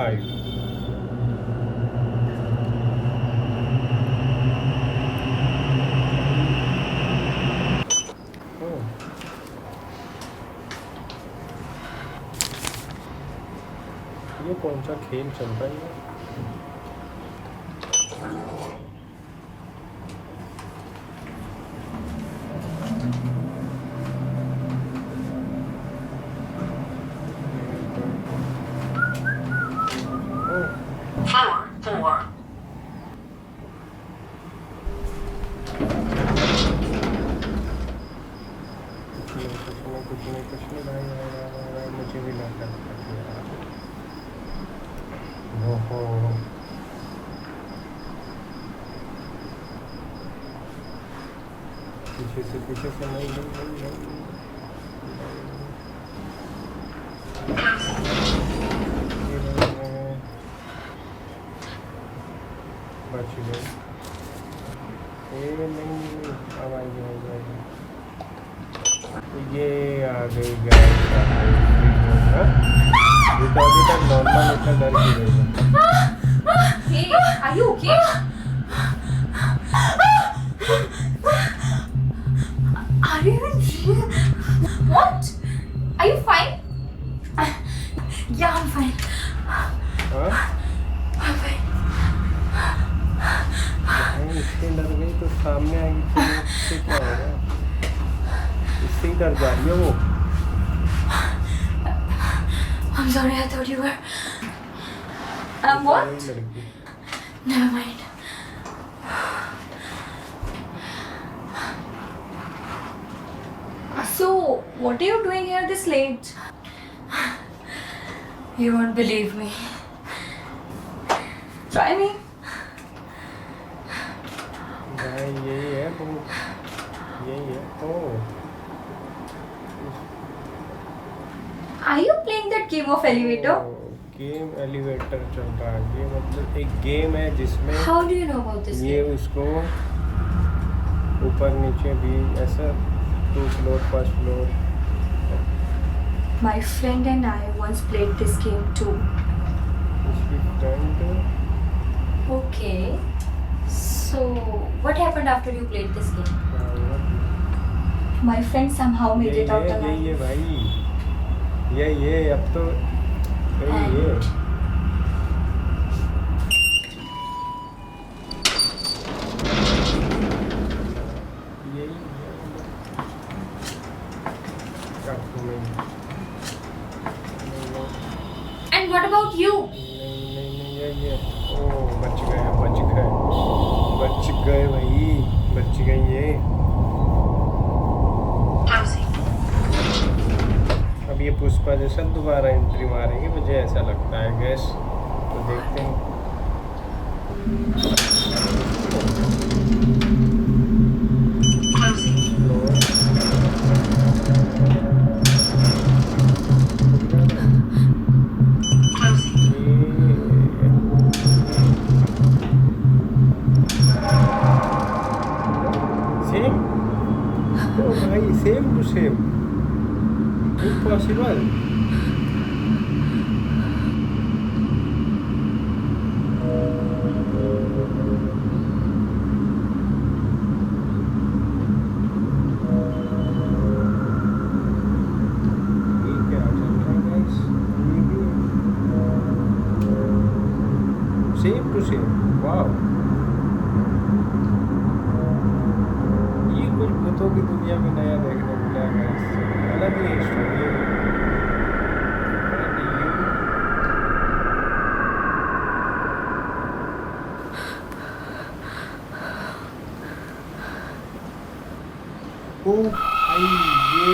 5. ये कौन सा खेल चल रहा है? कुछ नहीं भाई, मुझे भी लगता है। ओहो, पीछे से नहीं बच गए। नहीं अब आएगी। ये आ गई गाइस, ये तो अभी तक नॉर्मल इतना डर की रही है। Hey, are you okay? Are you even real? What? Are you fine? Yeah, I'm fine. हाँ? I'm fine. नहीं, इससे डर गई तो सामने आएगी तो इससे क्या होगा? इससे ही डर जा रही है वो। I'm sorry, I thought you were. What? Never mind. So, what are you doing here this late? You won't believe me. Try me. भाई यही है तुम, यही है। ओह, Are you playing that game of elevator? Game elevator चल रहा है। ये मतलब एक गेम है जिसमें How do you know about this ये game? उसको ऊपर नीचे भी ऐसा 2 floor 1 floor. My friend and I once played this game too. उसकी friend Okay. So, what happened after you played this game? My friend somehow made it out alive. ये भाई ये अब तो ये And what about you? नहीं ये ओ बच गए भाई, बच गई ये। अब ये पुष्पा जैसा दोबारा एंट्री मारेंगे, मुझे ऐसा लगता है गैस। तो देखते हैं। सेम ओ भाई, same to same, impossible. Same to same, wow. ये कुछ भूतों की दुनिया में नया देखने मिला है, अलग ही स्टोरी है। ओ भाई ये